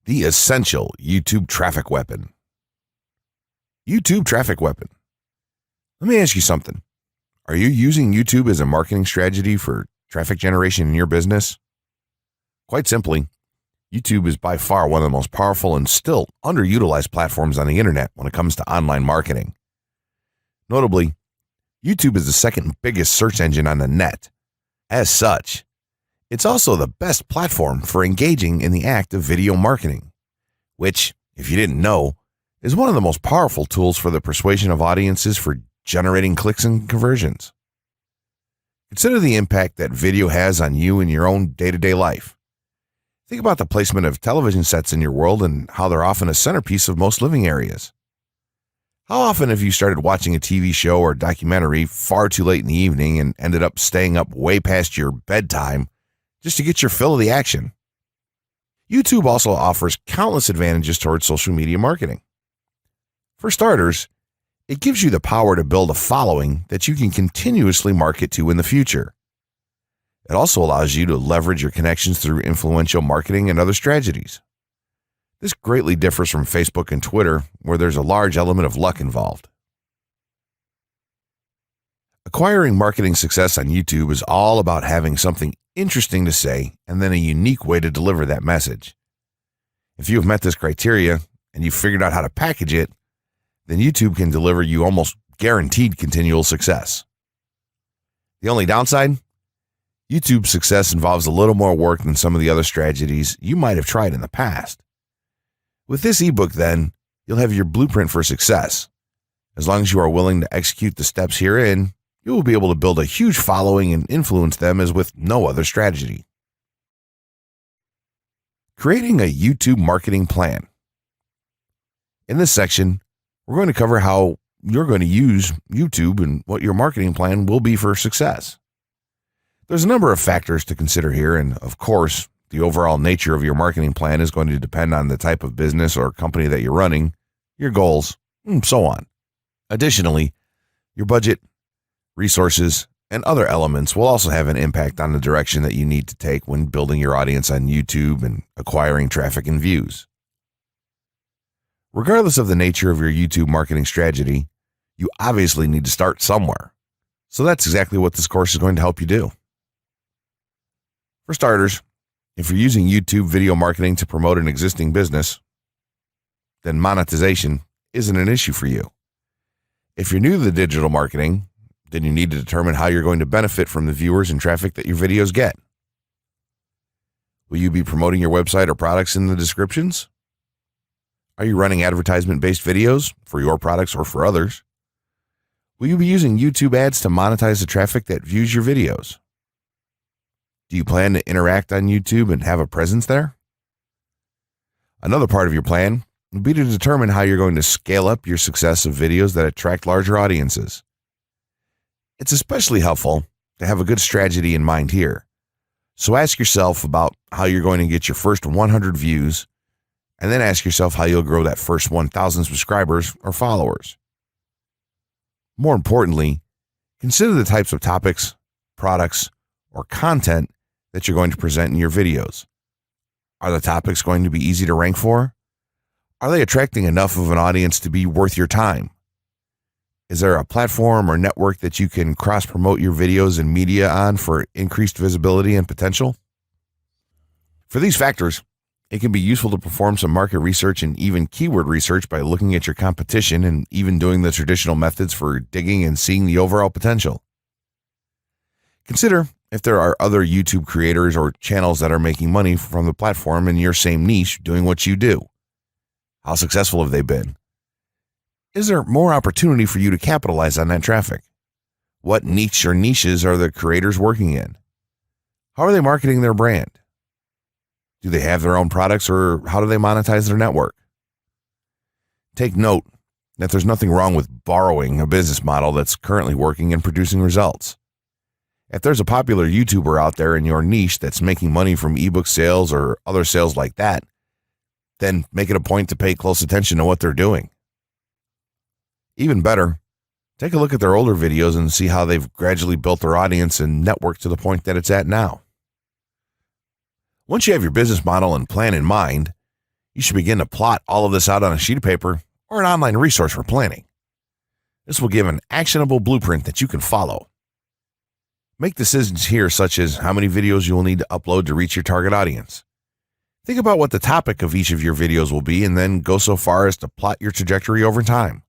The essential YouTube traffic weapon. YouTube traffic weapon. Let me ask you something. Are you using YouTube as a marketing strategy for traffic generation in your business? Quite simply, YouTube is by far one of the most powerful and still underutilized platforms on the internet when it comes to online marketing. Notably, YouTube is the second biggest search engine on the net. As such, it's also the best platform for engaging in the act of video marketing, which, if you didn't know, is one of the most powerful tools for the persuasion of audiences for generating clicks and conversions. Consider the impact that video has on you in your own day-to-day life. Think about the placement of television sets in your world and how they're often a centerpiece of most living areas. How often have you started watching a TV show or documentary far too late in the evening and ended up staying up way past your bedtime just to get your fill of the action? YouTube also offers countless advantages towards social media marketing. For starters, it gives you the power to build a following that you can continuously market to in the future. It also allows you to leverage your connections through influential marketing and other strategies. This greatly differs from Facebook and Twitter, where there's a large element of luck involved. Acquiring marketing success on YouTube is all about having something interesting to say and then a unique way to deliver that message. If you have met this criteria and you've figured out how to package it, then YouTube can deliver you almost guaranteed continual success. The only downside? YouTube's success involves a little more work than some of the other strategies you might have tried in the past. With this ebook, then, you'll have your blueprint for success. As long as you are willing to execute the steps herein, you will be able to build a huge following and influence them as with no other strategy. Creating a YouTube marketing plan. In this section, we're going to cover how you're going to use YouTube and what your marketing plan will be for success. There's a number of factors to consider here, and of course, the overall nature of your marketing plan is going to depend on the type of business or company that you're running, your goals, and so on. Additionally, your budget, resources, and other elements will also have an impact on the direction that you need to take when building your audience on YouTube and acquiring traffic and views. Regardless of the nature of your YouTube marketing strategy, you obviously need to start somewhere. So that's exactly what this course is going to help you do. For starters, if you're using YouTube video marketing to promote an existing business, then monetization isn't an issue for you. If you're new to the digital marketing, then you need to determine how you're going to benefit from the viewers and traffic that your videos get. Will you be promoting your website or products in the descriptions? Are you running advertisement-based videos for your products or for others? Will you be using YouTube ads to monetize the traffic that views your videos? Do you plan to interact on YouTube and have a presence there? Another part of your plan will be to determine how you're going to scale up your success of videos that attract larger audiences. It's especially helpful to have a good strategy in mind here. So ask yourself about how you're going to get your first 100 views, and then ask yourself how you'll grow that first 1,000 subscribers or followers. More importantly, consider the types of topics, products, or content that you're going to present in your videos. Are the topics going to be easy to rank for? Are they attracting enough of an audience to be worth your time? Is there a platform or network that you can cross-promote your videos and media on for increased visibility and potential? For these factors, it can be useful to perform some market research and even keyword research by looking at your competition and even doing the traditional methods for digging and seeing the overall potential. Consider if there are other YouTube creators or channels that are making money from the platform in your same niche doing what you do. How successful have they been? Is there more opportunity for you to capitalize on that traffic? What niche or niches are the creators working in? How are they marketing their brand? Do they have their own products, or how do they monetize their network? Take note that there's nothing wrong with borrowing a business model that's currently working and producing results. If there's a popular YouTuber out there in your niche that's making money from ebook sales or other sales like that, then make it a point to pay close attention to what they're doing. Even better, take a look at their older videos and see how they've gradually built their audience and network to the point that it's at now. Once you have your business model and plan in mind, You should begin to plot all of this out on a sheet of paper or an online resource for planning. This will give an actionable blueprint that you can follow. Make decisions here, such as how many videos you will need to upload to reach your target audience. Think about what the topic of each of your videos will be, and then go so far as to plot your trajectory over time.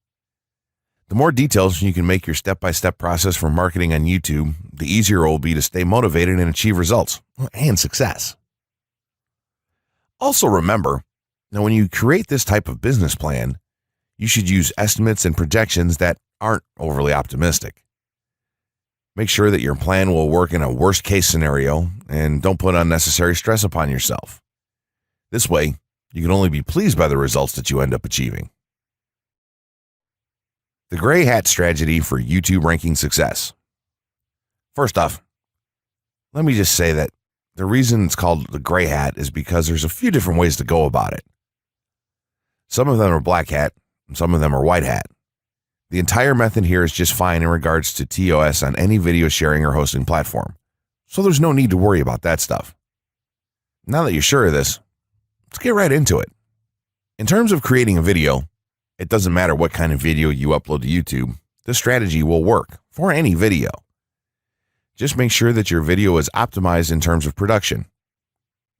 The more details you can make your step-by-step process for marketing on YouTube, the easier it will be to stay motivated and achieve results and success. Also remember, now when you create this type of business plan, you should use estimates and projections that aren't overly optimistic. Make sure that your plan will work in a worst-case scenario and don't put unnecessary stress upon yourself. This way, you can only be pleased by the results that you end up achieving. The gray hat strategy for YouTube ranking success. First off, let me just say that the reason it's called the gray hat is because there's a few different ways to go about it. Some of them are black hat, and some of them are white hat. The entire method here is just fine in regards to TOS on any video sharing or hosting platform, so there's no need to worry about that stuff. Now that you're sure of this, let's get right into it. In terms of creating a video, it doesn't matter what kind of video you upload to YouTube, this strategy will work for any video. Just make sure that your video is optimized in terms of production.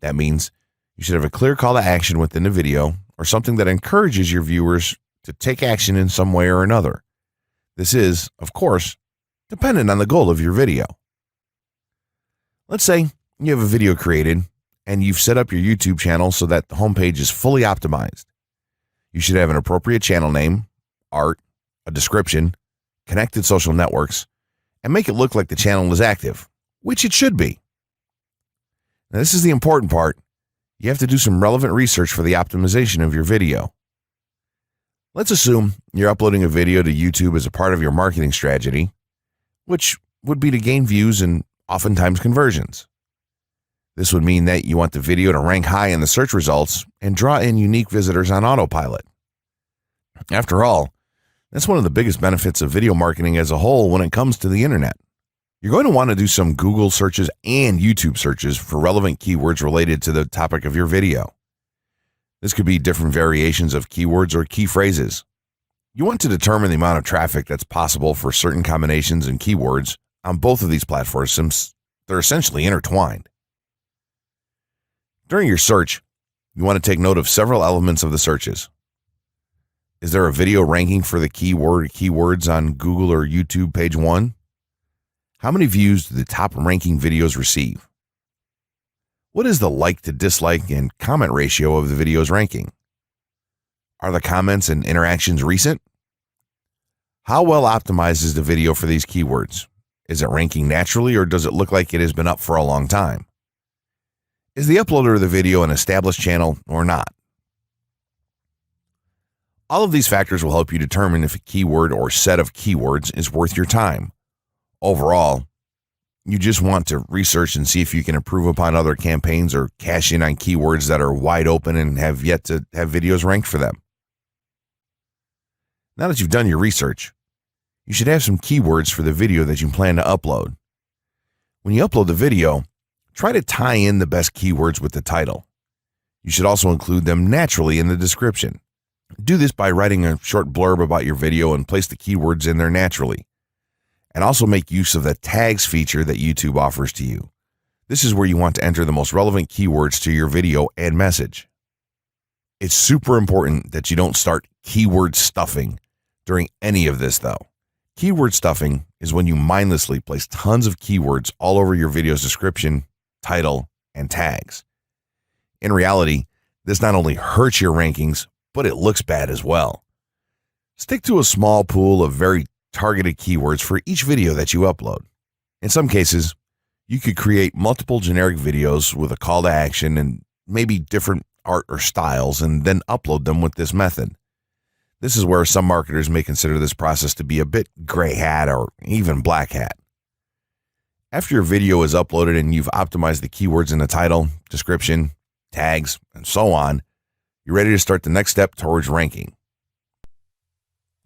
That means you should have a clear call to action within the video or something that encourages your viewers to take action in some way or another. This is, of course, dependent on the goal of your video. Let's say you have a video created and you've set up your YouTube channel so that the homepage is fully optimized. You should have an appropriate channel name, art, a description, connected social networks, and make it look like the channel is active, which it should be. Now, this is the important part. You have to do some relevant research for the optimization of your video. Let's assume you're uploading a video to YouTube as a part of your marketing strategy, which would be to gain views and oftentimes conversions. This would mean that you want the video to rank high in the search results and draw in unique visitors on autopilot. After all, that's one of the biggest benefits of video marketing as a whole when it comes to the internet. You're going to want to do some Google searches and YouTube searches for relevant keywords related to the topic of your video. This could be different variations of keywords or key phrases. You want to determine the amount of traffic that's possible for certain combinations and keywords on both of these platforms since they're essentially intertwined. During your search, you want to take note of several elements of the searches. Is there a video ranking for the keywords on Google or YouTube page 1? How many views do the top ranking videos receive? What is the like to dislike and comment ratio of the video's ranking? Are the comments and interactions recent? How well optimized is the video for these keywords? Is it ranking naturally or does it look like it has been up for a long time? Is the uploader of the video an established channel or not? All of these factors will help you determine if a keyword or set of keywords is worth your time. Overall, you just want to research and see if you can improve upon other campaigns or cash in on keywords that are wide open and have yet to have videos ranked for them. Now that you've done your research, you should have some keywords for the video that you plan to upload. When you upload the video, try to tie in the best keywords with the title. You should also include them naturally in the description. Do this by writing a short blurb about your video and place the keywords in there naturally. And also make use of the tags feature that YouTube offers to you. This is where you want to enter the most relevant keywords to your video and message. It's super important that you don't start keyword stuffing during any of this though. Keyword stuffing is when you mindlessly place tons of keywords all over your video's description, title, and tags. In reality, this not only hurts your rankings, but it looks bad as well. Stick to a small pool of very targeted keywords for each video that you upload. In some cases, you could create multiple generic videos with a call to action and maybe different art or styles and then upload them with this method. This is where some marketers may consider this process to be a bit gray hat or even black hat. After your video is uploaded and you've optimized the keywords in the title, description, tags, and so on, you're ready to start the next step towards ranking.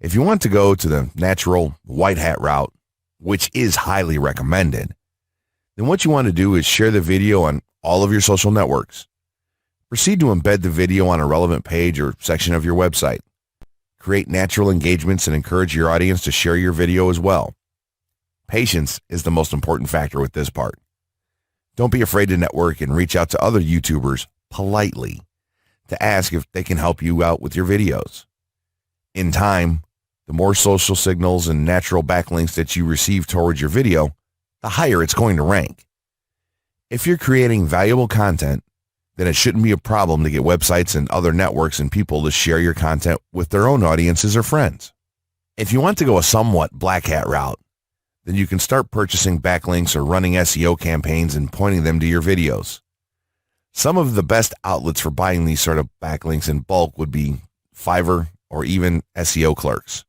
If you want to go to the natural white hat route, which is highly recommended, then what you want to do is share the video on all of your social networks. Proceed to embed the video on a relevant page or section of your website. Create natural engagements and encourage your audience to share your video as well. Patience is the most important factor with this part. Don't be afraid to network and reach out to other YouTubers politely to ask if they can help you out with your videos. In time, the more social signals and natural backlinks that you receive towards your video, the higher it's going to rank. If you're creating valuable content, then it shouldn't be a problem to get websites and other networks and people to share your content with their own audiences or friends. If you want to go a somewhat black hat route, then you can start purchasing backlinks or running SEO campaigns and pointing them to your videos. Some of the best outlets for buying these sort of backlinks in bulk would be Fiverr or even SEO clerks.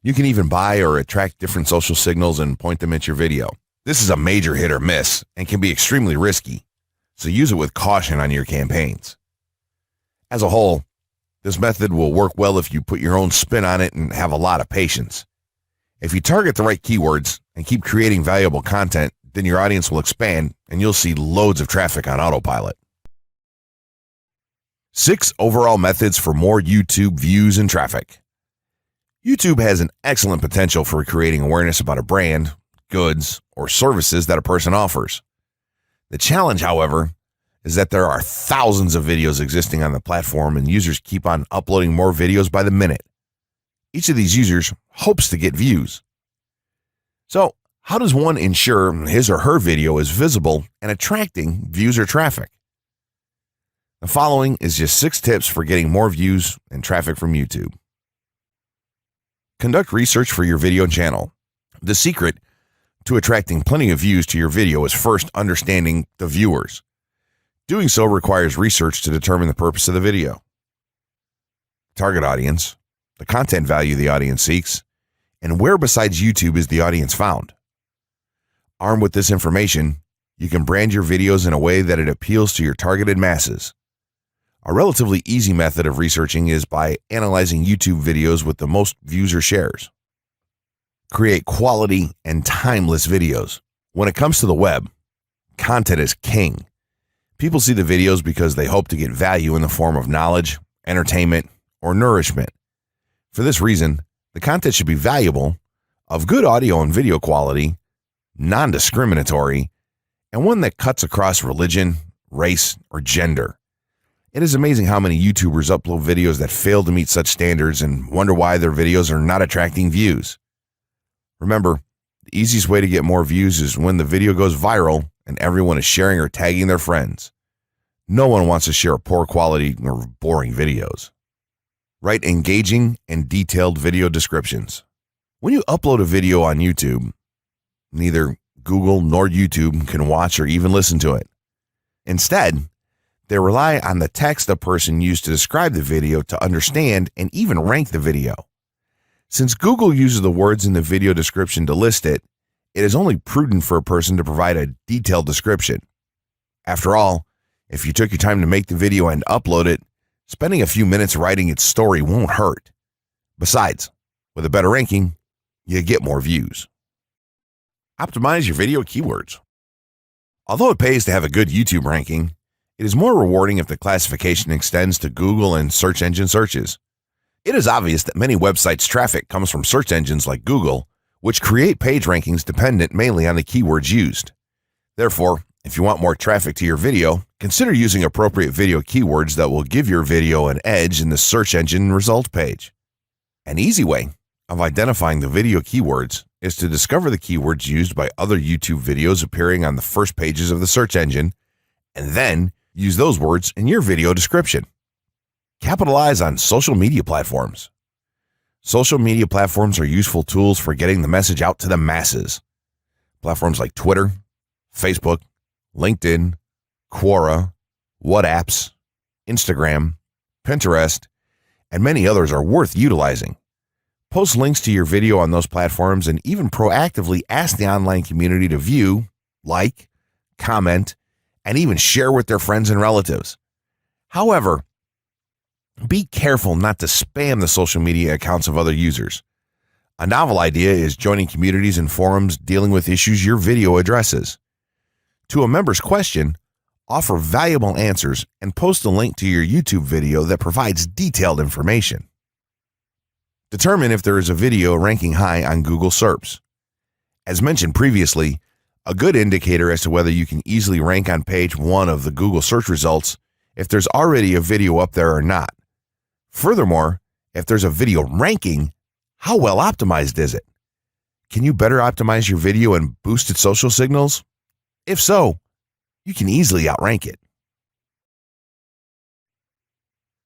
You can even buy or attract different social signals and point them at your video. This is a major hit or miss and can be extremely risky, so use it with caution on your campaigns. As a whole, this method will work well if you put your own spin on it and have a lot of patience. If you target the right keywords and keep creating valuable content, then your audience will expand and you'll see loads of traffic on autopilot. 6 overall methods for more YouTube views and traffic. YouTube has an excellent potential for creating awareness about a brand, goods, or services that a person offers. The challenge, however, is that there are thousands of videos existing on the platform and users keep on uploading more videos by the minute. Each of these users hopes to get views. So, how does one ensure his or her video is visible and attracting views or traffic? The following is just 6 tips for getting more views and traffic from YouTube. Conduct research for your video channel. The secret to attracting plenty of views to your video is first understanding the viewers. Doing so requires research to determine the purpose of the video, target audience, the content value the audience seeks, and where besides YouTube is the audience found. Armed with this information, you can brand your videos in a way that it appeals to your targeted masses. A relatively easy method of researching is by analyzing YouTube videos with the most views or shares. Create quality and timeless videos. When it comes to the web, content is king. People see the videos because they hope to get value in the form of knowledge, entertainment, or nourishment. For this reason, the content should be valuable, of good audio and video quality, non-discriminatory, and one that cuts across religion, race, or gender. It is amazing how many YouTubers upload videos that fail to meet such standards and wonder why their videos are not attracting views. Remember, the easiest way to get more views is when the video goes viral and everyone is sharing or tagging their friends. No one wants to share poor quality or boring videos. Write engaging and detailed video descriptions. When you upload a video on YouTube, neither Google nor YouTube can watch or even listen to it. Instead, they rely on the text a person used to describe the video to understand and even rank the video. Since Google uses the words in the video description to list it, it is only prudent for a person to provide a detailed description. After all, if you took your time to make the video and upload it, spending a few minutes writing its story won't hurt. Besides, with a better ranking, you get more views. Optimize your video keywords. Although it pays to have a good YouTube ranking, it is more rewarding if the classification extends to Google and search engine searches. It is obvious that many websites' traffic comes from search engines like Google, which create page rankings dependent mainly on the keywords used. Therefore, if you want more traffic to your video, consider using appropriate video keywords that will give your video an edge in the search engine result page. An easy way of identifying the video keywords is to discover the keywords used by other YouTube videos appearing on the first pages of the search engine, and then use those words in your video description. Capitalize on social media platforms. Social media platforms are useful tools for getting the message out to the masses. Platforms like Twitter, Facebook, LinkedIn, Quora, WhatsApp, Instagram, Pinterest, and many others are worth utilizing. Post links to your video on those platforms and even proactively ask the online community to view, like, comment, and even share with their friends and relatives. However, be careful not to spam the social media accounts of other users. A novel idea is joining communities and forums dealing with issues your video addresses. To a member's question, offer valuable answers, and post a link to your YouTube video that provides detailed information. Determine if there is a video ranking high on Google SERPs. As mentioned previously, a good indicator as to whether you can easily rank on page 1 of the Google search results if there's already a video up there or not. Furthermore, if there's a video ranking, how well optimized is it? Can you better optimize your video and boost its social signals? If so, you can easily outrank it.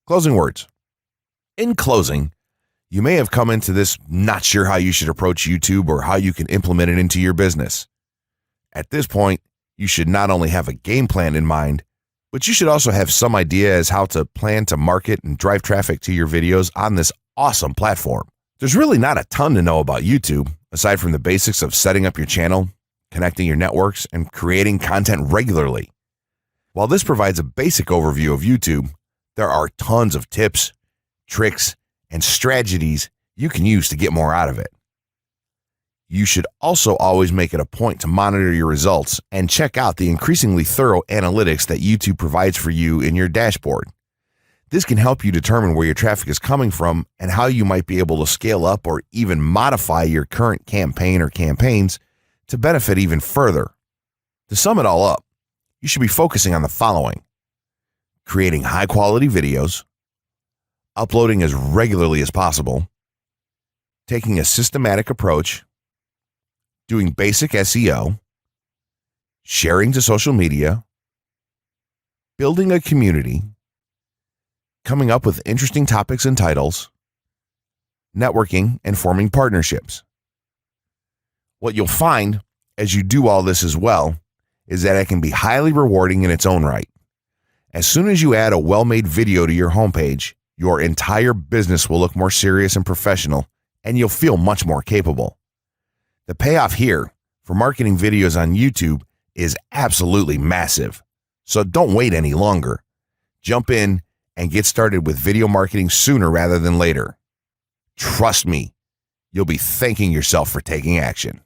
Closing words. In closing, you may have come into this not sure how you should approach YouTube or how you can implement it into your business. At this point, you should not only have a game plan in mind, but you should also have some idea as how to plan to market and drive traffic to your videos on this awesome platform. There's really not a ton to know about YouTube, aside from the basics of setting up your channel, connecting your networks, and creating content regularly. While this provides a basic overview of YouTube, there are tons of tips, tricks, and strategies you can use to get more out of it. You should also always make it a point to monitor your results and check out the increasingly thorough analytics that YouTube provides for you in your dashboard. This can help you determine where your traffic is coming from and how you might be able to scale up or even modify your current campaign or campaigns to benefit even further. To sum it all up, you should be focusing on the following: creating high-quality videos, uploading as regularly as possible, taking a systematic approach, doing basic SEO, sharing to social media, building a community, coming up with interesting topics and titles, networking, and forming partnerships. What you'll find as you do all this as well is that it can be highly rewarding in its own right. As soon as you add a well-made video to your homepage, your entire business will look more serious and professional, and you'll feel much more capable. The payoff here for marketing videos on YouTube is absolutely massive. So don't wait any longer. Jump in and get started with video marketing sooner rather than later. Trust me, you'll be thanking yourself for taking action.